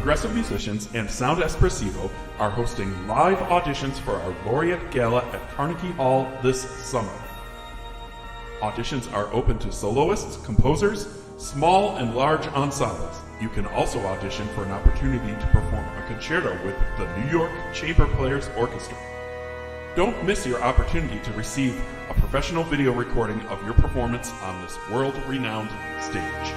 progressive musicians and Sound Espressivo are hosting live auditions for our Laureate Gala at Carnegie Hall this summer. Auditions are open to soloists, composers, small and large ensembles. You can also audition for an opportunity to perform a concerto with the New York Chamber Players Orchestra. Don't miss your opportunity to receive a professional video recording of your performance on this world-renowned stage.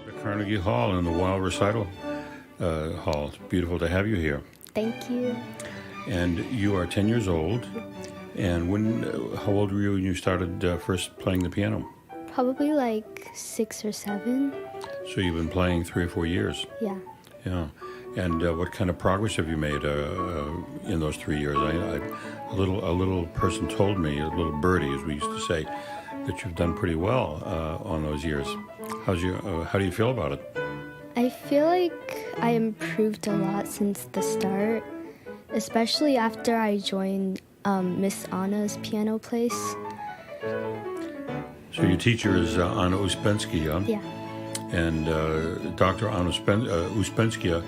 The Carnegie Hall and the Wild Recital Hall. It's beautiful to have you here. Thank you. And you are 10 years old. And how old were you when you started first playing the piano? Probably like 6 or 7. So you've been playing 3 or 4 years. Yeah. Yeah. And what kind of progress have you made in those 3 years? A little person told me, a little birdie, as we used to say, that you've done pretty well on those years. How do you feel about it? I feel like I improved a lot since the start, especially after I joined Miss Anna's piano place. So your teacher is Anna Uspensky, Yeah. And Dr. Anna Uspensky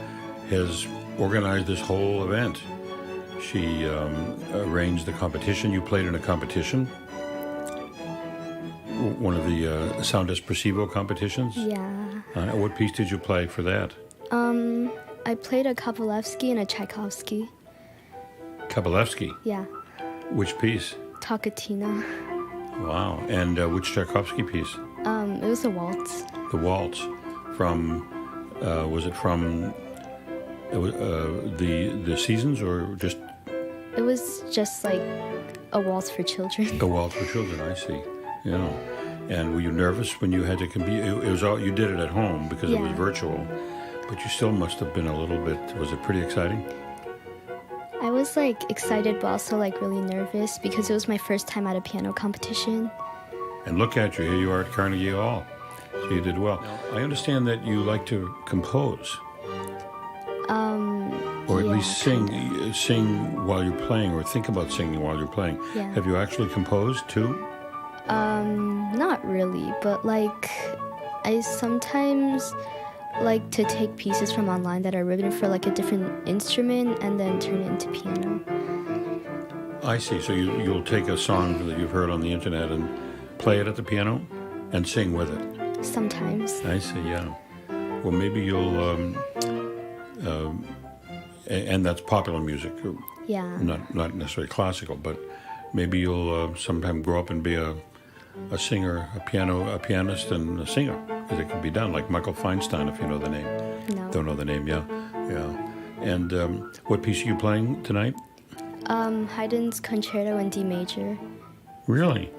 has organized this whole event. She arranged the competition. You played in a competition, one of the Sound Espressivo competitions. Yeah. What piece did you play for that? I played a Kavalevsky and a Tchaikovsky. Kabalevsky? Yeah. Which piece? Talkatina. Wow. And which Tchaikovsky piece? It was a waltz. The waltz. From, was it from the seasons or just? It was just like a waltz for children. A waltz for children, I see. Yeah. And were you nervous when you had to compete? It was all, you did it at home because it was virtual, but you still must have been a little bit, was it pretty exciting? I was like excited but also like really nervous because it was my first time at a piano competition. And look at you, here you are at Carnegie Hall. So you did well. Now, I understand that you like to compose. Or at least sing while you're playing, or think about singing while you're playing. Yeah. Have you actually composed too? Not really, but like I sometimes like to take pieces from online that are written for like a different instrument and then turn it into piano. I see. So you'll take a song that you've heard on the internet and play it at the piano and sing with it. Sometimes. I see, yeah. Well, maybe you'll, and that's popular music. Yeah. Not necessarily classical, but maybe you'll sometime grow up and be a singer, a pianist and a singer, because it can be done, like Michael Feinstein, if you know the name. No. Don't know the name, yeah. And what piece are you playing tonight? Haydn's Concerto in D major. Really?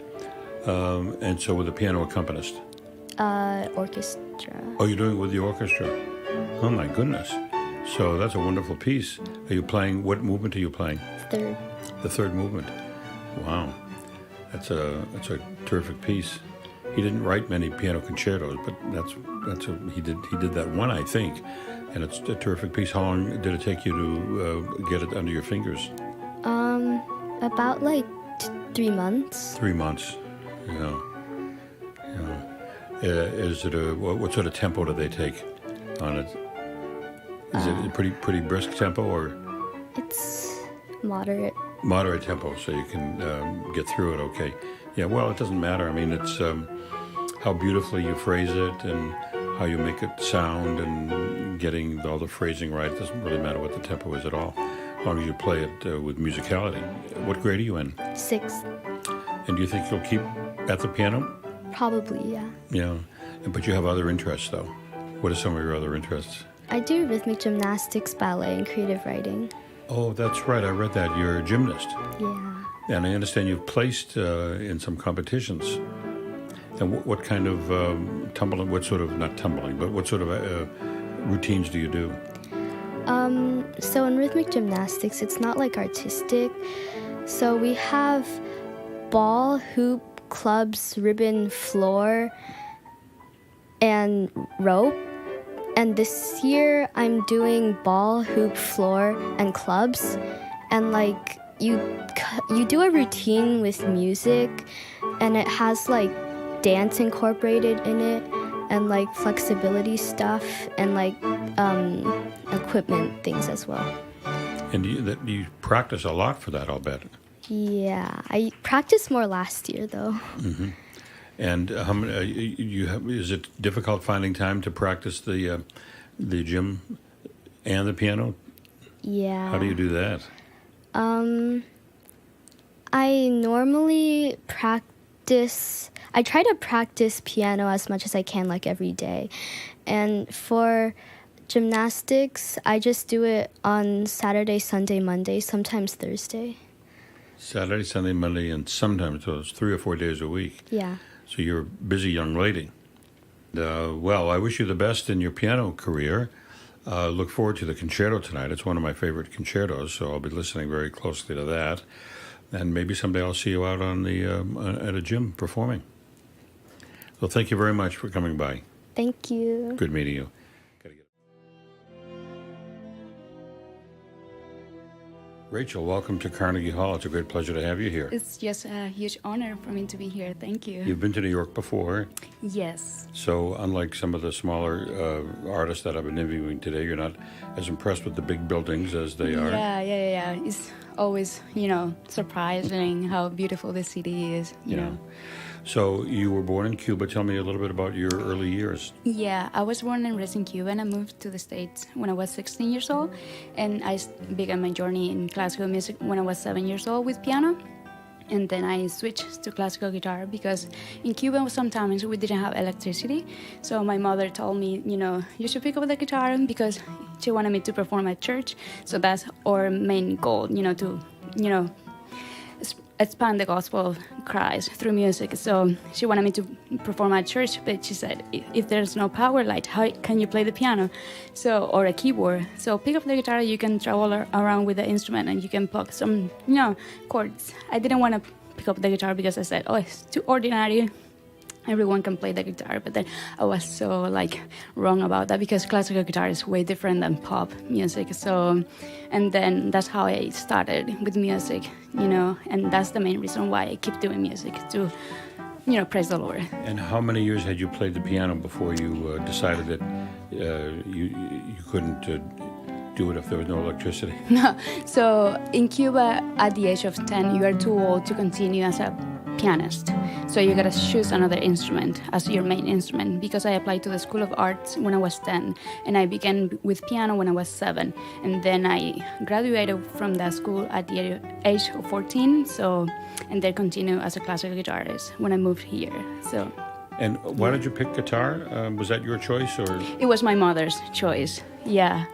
And so with a piano accompanist? Orchestra. Oh, you're doing it with the orchestra? Oh my goodness. So that's a wonderful piece. Are you playing, what movement are you playing? Third. The third movement. Wow. That's a terrific piece. He didn't write many piano concertos, but he did that one, I think. And it's a terrific piece. How long did it take you to get it under your fingers? About like 3 months. 3 months. Yeah. Is it what sort of tempo do they take on it? Is it a pretty brisk tempo or? It's moderate. Moderate tempo, so you can get through it okay. Yeah, well, it doesn't matter. I mean, it's how beautifully you phrase it and how you make it sound and getting all the phrasing right. It doesn't really matter what the tempo is at all, as long as you play it with musicality. What grade are you in? 6th. And do you think you'll keep at the piano? Probably, yeah. Yeah, but you have other interests, though. What are some of your other interests? I do rhythmic gymnastics, ballet, and creative writing. Oh, that's right. I read that. You're a gymnast. Yeah. And I understand you've placed in some competitions. And what kind of tumbling, what sort of routines do you do? So in rhythmic gymnastics, it's not like artistic. So we have ball, hoop, clubs, ribbon, floor, and rope. And this year I'm doing ball, hoop, floor, and clubs. And like you do a routine with music, and it has like dance incorporated in it, and like flexibility stuff, and like equipment things as well. And you practice a lot for that, I'll bet. Yeah, I practiced more last year though. Mm-hmm. And how many, is it difficult finding time to practice the gym and the piano? Yeah. How do you do that? I normally practice. I try to practice piano as much as I can, like every day. And for gymnastics, I just do it on Saturday, Sunday, Monday, sometimes Thursday. Saturday, Sunday, Monday, and sometimes those 3 or 4 days a week. Yeah. So you're a busy young lady. Well, I wish you the best in your piano career. Look forward to the concerto tonight. It's one of my favorite concertos, so I'll be listening very closely to that. And maybe someday I'll see you out on the at a gym performing. So thank you very much for coming by. Thank you. Good meeting you. Rachel, welcome to Carnegie Hall. It's a great pleasure to have you here. It's just a huge honor for me to be here. Thank you. You've been to New York before. Yes. So unlike some of the smaller artists that I've been interviewing today, you're not as impressed with the big buildings as they are. Yeah. It's always, surprising how beautiful the city is, you know. So you were born in Cuba. Tell me a little bit about your early years. Yeah, I was born and raised in Cuba, and I moved to the States when I was 16 years old. And I began my journey in classical music when I was 7 years old with piano. And then I switched to classical guitar because in Cuba sometimes we didn't have electricity. So my mother told me, you should pick up the guitar because she wanted me to perform at church. So that's our main goal, to expand the gospel of Christ through music. So she wanted me to perform at church, but she said, if there's no power light, how can you play the piano? Or a keyboard? So pick up the guitar, you can travel around with the instrument and you can pluck some, chords. I didn't want to pick up the guitar because I said, it's too ordinary. Everyone can play the guitar, but then I was so wrong about that because classical guitar is way different than pop music. So, and then that's how I started with music, and that's the main reason why I keep doing music to, praise the Lord. And how many years had you played the piano before you decided that you couldn't do it if there was no electricity? No. So in Cuba, at the age of 10, you are too old to continue as a pianist. So you gotta choose another instrument as your main instrument because I applied to the School of Arts when I was 10 and I began with piano when I was 7 and then I graduated from that school at the age of 14 and then continue as a classical guitarist when I moved here. So. And why did you pick guitar? Was that your choice or? It was my mother's choice. Yeah,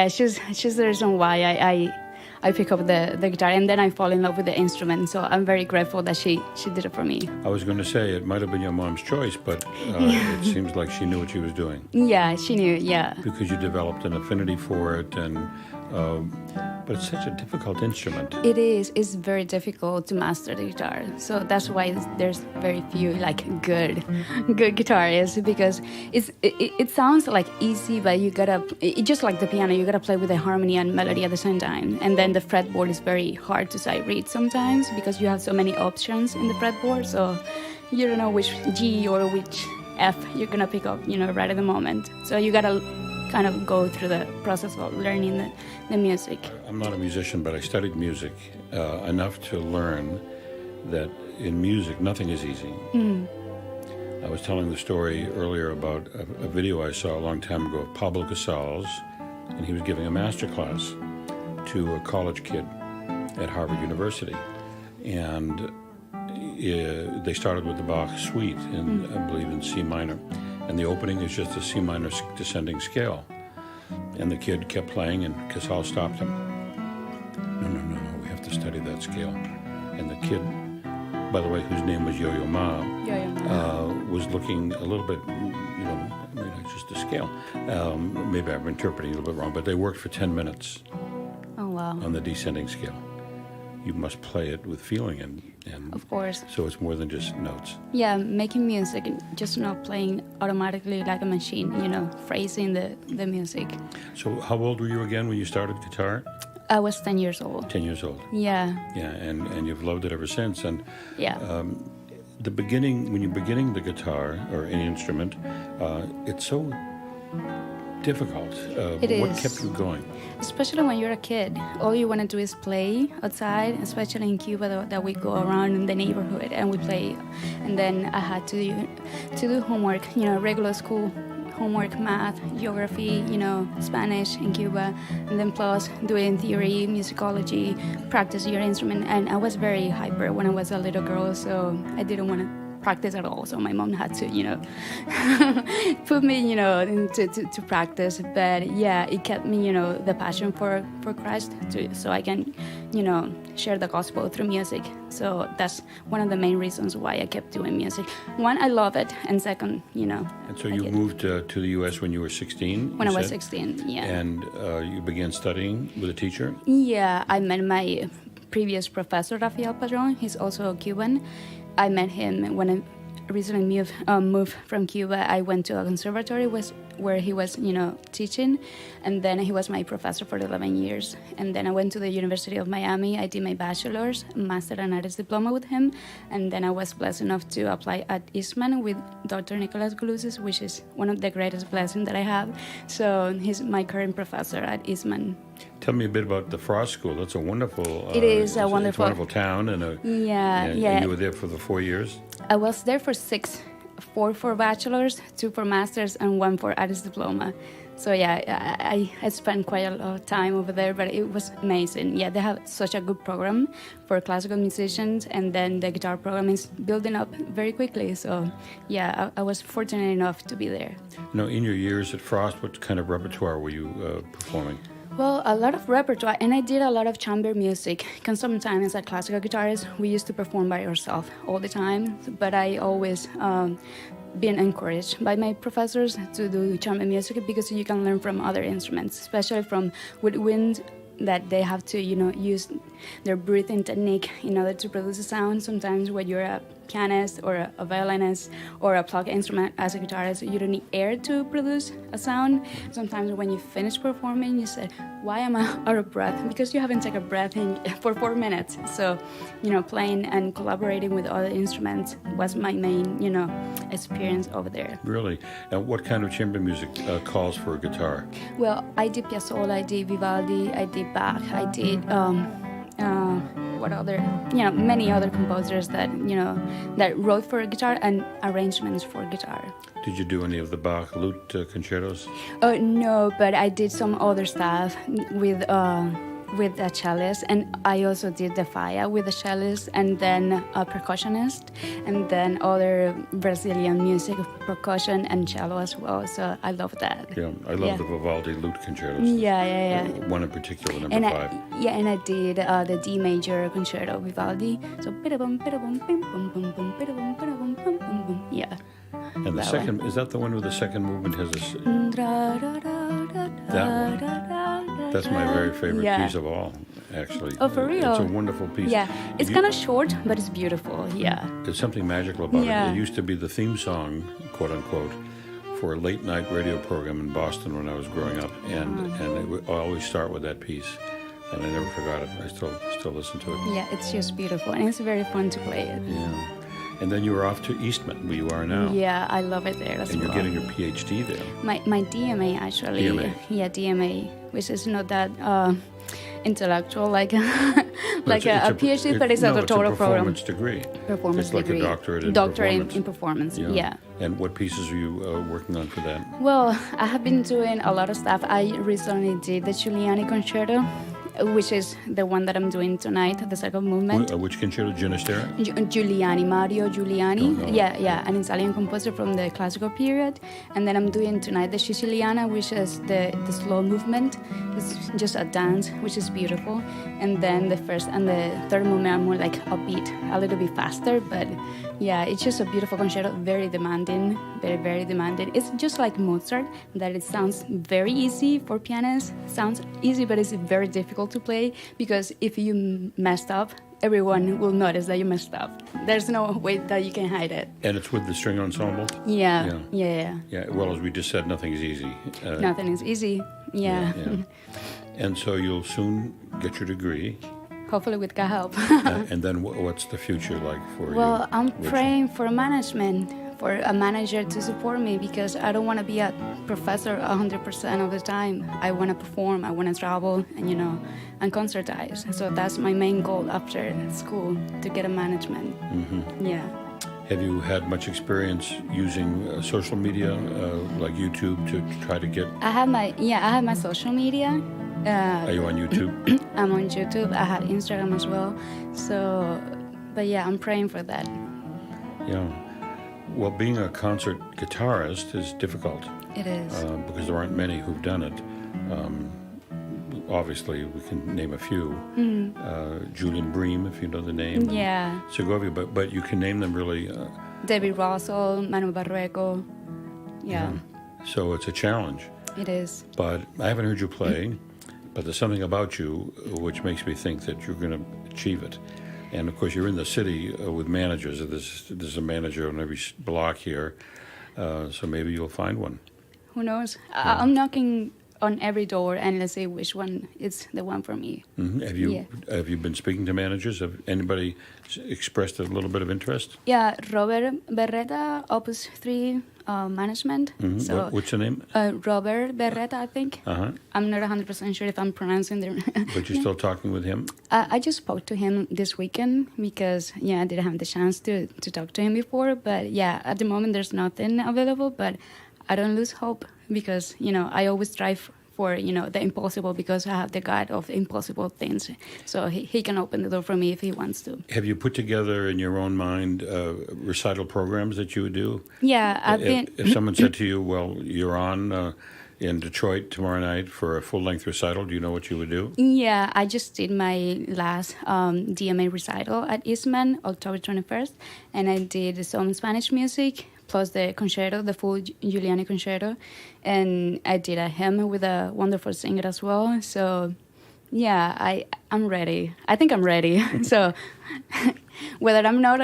she's the reason why I pick up the guitar and then I fall in love with the instrument. So I'm very grateful that she did it for me. I was going to say it might have been your mom's choice, but it seems like she knew what she was doing. Yeah, she knew, yeah. Because you developed an affinity for it, but it's such a difficult instrument. It is. It's very difficult to master the guitar. So that's why there's very few good guitarists because it sounds easy, but you gotta, just like the piano, you gotta play with the harmony and melody at the same time. And then the fretboard is very hard to sight read sometimes because you have so many options in the fretboard. So you don't know which G or which F you're gonna pick up, right at the moment. So you gotta kind of go through the process of learning the music. I'm not a musician, but I studied music enough to learn that in music, nothing is easy. Mm. I was telling the story earlier about a video I saw a long time ago of Pablo Casals, and he was giving a master class to a college kid at Harvard University. And they started with the Bach Suite, I believe in C minor. And the opening is just a C minor descending scale. And the kid kept playing, and Casals stopped him. No, we have to study that scale. And the kid, by the way, whose name was Yo-Yo Ma, was looking a little bit, just a scale. Maybe I'm interpreting it a little bit wrong, but they worked for 10 minutes on the descending scale. you must play it with feeling and Of course. so it's more than just notes. Yeah, making music, just not playing automatically like a machine, phrasing the music. So how old were you again when you started guitar? I was 10 years old. 10 years old. Yeah. Yeah, and you've loved it ever since. And Yeah. the beginning, when you're beginning the guitar or any instrument, it's so difficult. It What is. kept you going? Especially when you're a kid, all you want to do is play outside, especially in Cuba that we go around in the neighborhood and we play. And then I had to do homework, regular school homework, math, geography, Spanish in Cuba, and then plus doing theory, musicology, practice your instrument. And I was very hyper when I was a little girl, so I didn't want to practice at all. So my mom had to, put me, to practice. But yeah, it kept me, the passion for Christ, so I can, share the gospel through music. So that's one of the main reasons why I kept doing music. One, I love it, and second, And so you moved to the U.S. when you were 16? When I was said? 16, yeah. And you began studying with a teacher? Yeah, I met my previous professor, Rafael Padron. He's also Cuban. I met him when I recently moved from Cuba. I went to a conservatory where he was, teaching, and then he was my professor for 11 years. And then I went to the University of Miami. I did my bachelor's, master, and artist diploma with him. And then I was blessed enough to apply at Eastman with Dr. Nicholas Goulousis, which is one of the greatest blessings that I have. So he's my current professor at Eastman. Tell me a bit about the Frost School. That's a wonderful. It is a wonderful. It's a wonderful town, and Yeah. And you were there for the 4 years. I was there for 6, 4 for bachelor's, 2 for master's, and 1 for artist diploma. So yeah, I spent quite a lot of time over there, but it was amazing. Yeah, they have such a good program for classical musicians, and then the guitar program is building up very quickly. So yeah, I was fortunate enough to be there. In your years at Frost, what kind of repertoire were you performing? Well, a lot of repertoire, and I did a lot of chamber music. Because sometimes as a classical guitarist, we used to perform by ourselves all the time. But I always been encouraged by my professors to do chamber music because you can learn from other instruments, especially from woodwind, that they have to, use their breathing technique in order to produce a sound. Sometimes when you're a pianist or a violinist or a plucked instrument as a guitarist, you don't need air to produce a sound. Sometimes when you finish performing, you say, why am I out of breath? Because you haven't taken a breath for 4 minutes. So, playing and collaborating with other instruments was my main, experience over there. Really? Now, what kind of chamber music calls for a guitar? Well, I did Piazzolla, I did Vivaldi, I did Bach, I did many other composers that wrote for guitar and arrangements for guitar. Did you do any of the Bach lute concertos? No, but I did some other stuff with a cellist, and I also did the faya with a cellist, and then a percussionist, and then other Brazilian music, percussion and cello as well. So I love that. Yeah, I love the Vivaldi lute concertos. Yeah. One in particular, number 5. And I did the D major concerto Vivaldi. So yeah. And the second, is that the one where the second movement has this? That one. That's my very favorite piece of all, actually. Oh, for real? It's a wonderful piece. Yeah, it's kind of short, but it's beautiful, yeah. There's something magical about it. It used to be the theme song, quote unquote, for a late night radio program in Boston when I was growing up, and it would always start with that piece. And I never forgot it. I still listen to it. Yeah, it's just beautiful, and it's very fun to play it. Yeah. And then you were off to Eastman, where you are now. Yeah, I love it there as well. And you're getting your PhD there. My DMA, actually. DMA. Yeah, DMA, which is not that intellectual like a PhD, but it's a doctoral program. It's a performance degree. Performance it's like degree. a doctorate in performance. in performance, yeah. And what pieces are you working on for that? Well, I have been doing a lot of stuff. I recently did the Giuliani Concerto, which is the one that I'm doing tonight, the second movement. Which concerto? Ginastera? Giuliani, Mario Giuliani. Oh, no. Yeah, an Italian composer from the classical period. And then I'm doing tonight the Siciliana, which is the slow movement. It's just a dance, which is beautiful. And then the first and the third movement are more like upbeat, a little bit faster, but Yeah, it's just a beautiful concerto, very demanding, very, very demanding. It's just like Mozart, that it sounds very easy for pianists. Sounds easy, but it's very difficult to play because if you messed up, everyone will notice that you messed up. There's no way that you can hide it. And it's with the string ensemble? Yeah. Well, as we just said, nothing is easy. Nothing is easy, yeah. And so you'll soon get your degree. Hopefully with God help. And then what's the future like for you? Well, I'm Richard? praying for management, for a manager to support me because I don't want to be a professor 100% of the time. I want to perform, I want to travel, and concertize. So that's my main goal after school, to get a management. Mm-hmm. Yeah. Have you had much experience using social media like YouTube to try to get? I have my social media. Are you on YouTube? I'm on YouTube. I have Instagram as well. So, but yeah, I'm praying for that. Yeah. Well, being a concert guitarist is difficult. It is. Because there aren't many who've done it. Obviously, we can name a few. Mm-hmm. Julian Bream, if you know the name. Yeah. Segovia, but you can name them really. David Russell, Manu Barreco. Yeah. So it's a challenge. It is. But I haven't heard you play. But there's something about you which makes me think that you're going to achieve it. And, of course, you're in the city with managers. There's a manager on every block here, so maybe you'll find one. Who knows? Yeah. I'm knocking on every door, and let's see which one is the one for me. Mm-hmm. Have you been speaking to managers? Have anybody expressed a little bit of interest? Yeah, Robert Berreta, Opus 3 management. Mm-hmm. So, what's the name? Robert Berreta, I think. Uh-huh. I'm not 100% sure if I'm pronouncing the... But you're still talking with him? I just spoke to him this weekend because, I didn't have the chance to talk to him before. But, at the moment there's nothing available. But I don't lose hope because, I always strive for, the impossible because I have the God of impossible things. So he can open the door for me if he wants to. Have you put together in your own mind recital programs that you would do? Yeah, If someone said to you, well, you're on in Detroit tomorrow night for a full-length recital, do you know what you would do? Yeah, I just did my last DMA recital at Eastman, October 21st, and I did some Spanish music, plus the concerto, the full Giuliani concerto, and I did a hymn with a wonderful singer as well. So, I'm ready. I think I'm ready. So, whether I'm not,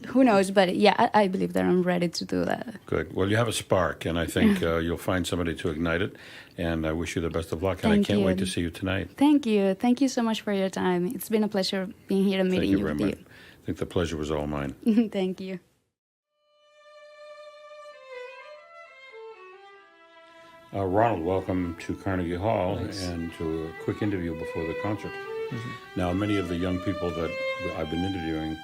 who knows? But I believe that I'm ready to do that. Good. Well, you have a spark, and I think you'll find somebody to ignite it. And I wish you the best of luck. And I can't wait to see you tonight. Thank you. Thank you so much for your time. It's been a pleasure being here and meeting you with you. I think the pleasure was all mine. Thank you. Ronald, welcome to Carnegie Hall. Thanks. And to a quick interview before the concert. Mm-hmm. Now, many of the young people that I've been interviewing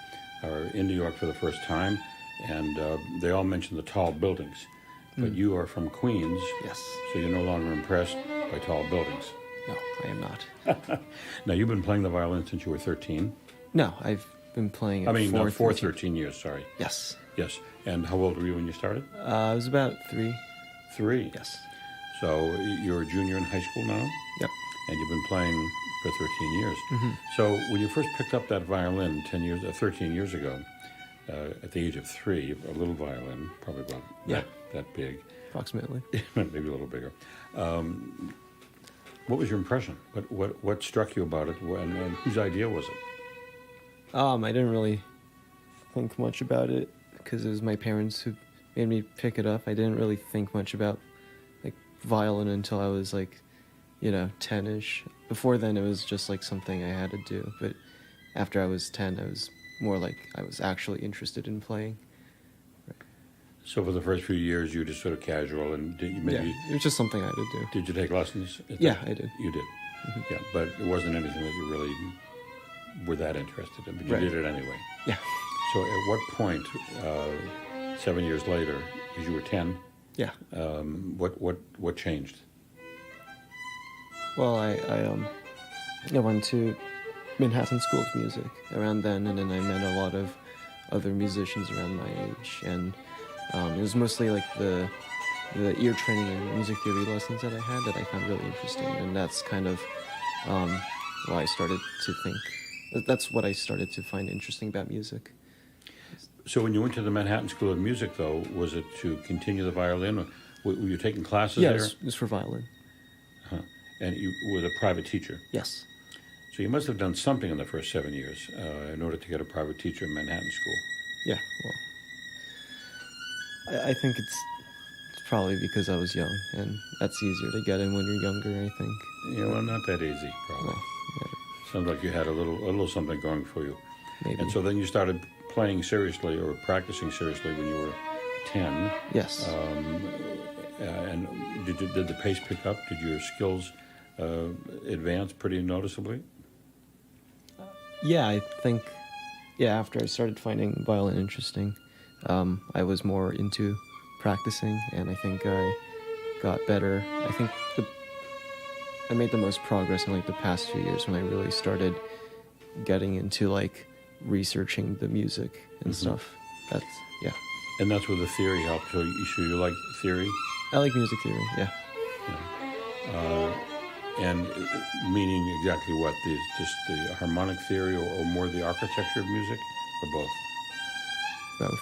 are in New York for the first time, and they all mention the tall buildings. But you are from Queens. Yes. So you're no longer impressed by tall buildings. No, I am not. Now, you've been playing the violin since you were 13. No, I've been playing it for 13 years, sorry. Yes. Yes. And how old were you when you started? I was about 3. 3? Yes. So you're a junior in high school now? Yep. And you've been playing for 13 years. Mm-hmm. So when you first picked up that violin 13 years ago, at the age of 3, a little violin, probably about that big. Approximately. Maybe a little bigger. What was your impression? What struck you about it, and whose idea was it? I didn't really think much about it because it was my parents who made me pick it up. I didn't really think much about violin until I was 10-ish. Before then, it was just something I had to do. But after I was 10, I was more I was actually interested in playing. Right. So for the first few years, you were just sort of casual, and did you maybe? Yeah, it was just something I had to do. Did you take lessons? Yeah, I did. You did. Mm-hmm. Yeah, but it wasn't anything that you really were that interested in. But you did it anyway. Yeah. So at what point, 7 years later, because you were 10? Yeah. What changed? Well, I went to Manhattan School of Music around then, and then I met a lot of other musicians around my age, and it was mostly the ear training and music theory lessons that I had that I found really interesting, and that's kind of why I started to think. That's what I started to find interesting about music. So when you went to the Manhattan School of Music, though, was it to continue the violin? Or were you taking classes Yeah, there? it's for violin. And you were a private teacher? Yes. So you must have done something in the first 7 years in order to get a private teacher in Manhattan School. Yeah, well, I think it's probably because I was young, and that's easier to get in when you're younger, I think. Yeah, well, not that easy, probably. Well, yeah, Sounds like you had a little something going for you. maybe. And so then you started playing seriously or practicing seriously when you were 10. Yes. And did the pace pick up? Did your skills advance pretty noticeably? Yeah, I think, after I started finding violin interesting, I was more into practicing, and I think I got better. I think I made the most progress in like the past 2 years when I really started getting into like researching the music and stuff. Yeah. And that's where the theory helped. So you like theory? I like music theory, yeah. And meaning exactly what? Just the harmonic theory or more the architecture of music? Or both? Both.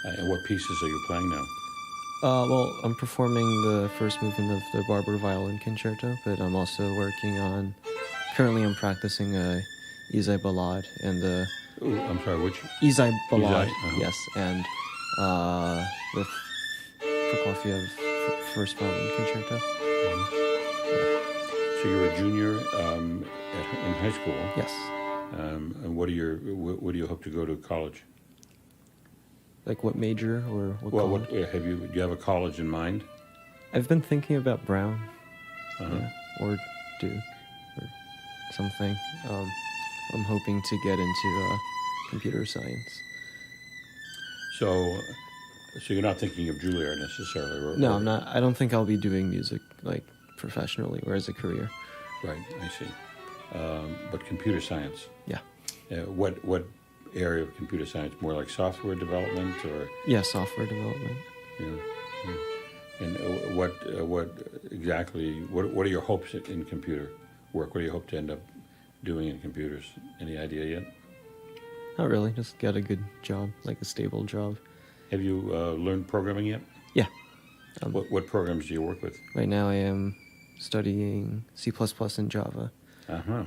And what pieces are you playing now? Well, I'm performing the first movement of the Barber Violin Concerto, but I'm also currently I'm practicing Izai Ballade and the... Ooh, I'm sorry, which? Izai Ballade, Izai? yes, and the Prokofiev First Violin Concerto. So you're a junior in high school. Yes. And what do you hope to go to college? Like what major or what Well, college? do you have a college in mind? I've been thinking about Brown, Uh-huh. or Duke, or something. I'm hoping to get into computer science. So you're not thinking of Juilliard necessarily? No, I'm not. I don't think I'll be doing music like professionally or as a career. Right, I see. But computer science. Yeah. What area of computer science? More like software development, or? Yeah, software development. Yeah. And what exactly? What are your hopes in computer work? What do you hope to end up doing in computers? Any idea yet? Not really. Just get a good job, like a stable job. Have you learned programming yet? Yeah. What programs do you work with? Right now, I am studying C++ and Java. Yeah.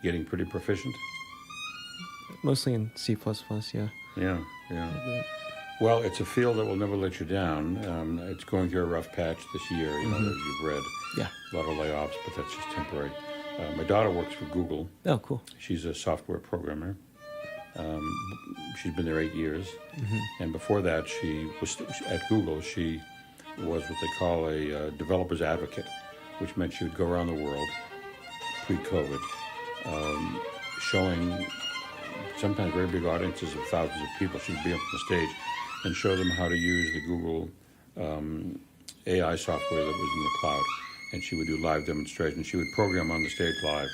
Getting pretty proficient? Mostly in C++, yeah. Yeah. Well, it's a field that will never let you down. It's going through a rough patch this year, as you've read. Yeah. A lot of layoffs, but that's just temporary. My daughter works for Google. Oh, cool. She's a software programmer. She's been there 8 years. And before that, she was at Google. She was what they call a developer's advocate, which meant she would go around the world pre-COVID, showing sometimes very big audiences of thousands of people. She'd be up on the stage and show them how to use the Google AI software that was in the cloud. And she would do live demonstrations. She would program on the stage live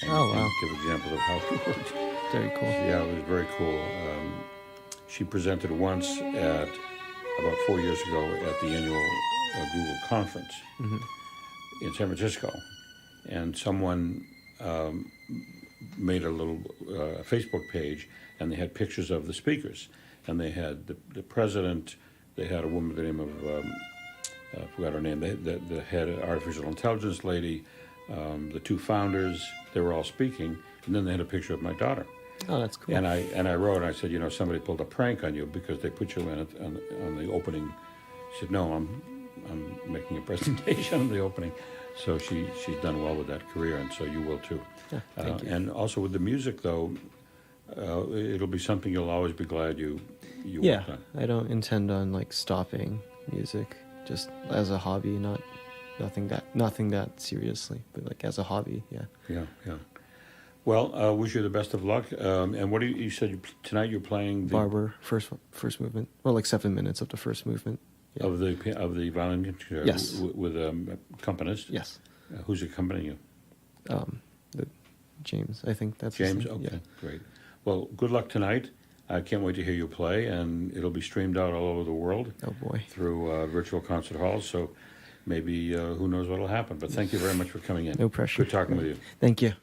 and, and give examples of how it worked. Very cool. Yeah, it was very cool. She presented once about 4 years ago at the annual Google conference in San Francisco. And someone made a little Facebook page, and they had pictures of the speakers. And they had the president, they had a woman by the name of, I forgot her name, the head artificial intelligence lady, the two founders, they were all speaking, and then they had a picture of my daughter. Oh, that's cool. And I wrote, I said, somebody pulled a prank on you because they put you in it on the opening. She said, no, I'm making a presentation on the opening. So she's done well with that career, and so you will too. Yeah, thank you. And also with the music, though, it'll be something you'll always be glad you worked on. I don't intend on like stopping music, just as a hobby, nothing that seriously, but like as a hobby, yeah. Yeah. Well, wish you the best of luck. And what you said tonight? You're playing the Barber first movement. Well, like 7 minutes of the first movement. Yeah. of the violin concerto. Yes. With a accompanist. Yes. Who's accompanying you? James. I think that's his James. name. Okay, Yeah. great. Well, good luck tonight. I can't wait to hear you play, and it'll be streamed out all over the world. Oh boy. Through virtual concert halls. So maybe who knows what'll happen. But thank you very much for coming in. No pressure. Good talking with you. Thank you.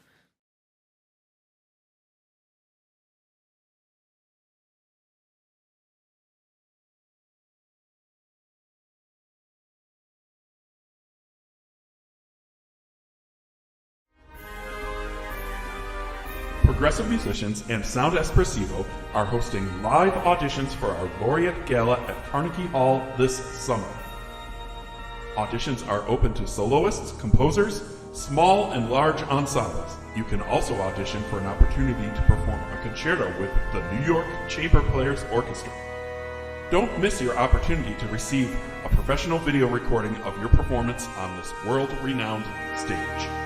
progressive musicians and Sound Espressivo are hosting live auditions for our Laureate Gala at Carnegie Hall this summer. Auditions are open to soloists, composers, small and large ensembles. You can also audition for an opportunity to perform a concerto with the New York Chamber Players Orchestra. Don't miss your opportunity to receive a professional video recording of your performance on this world-renowned stage.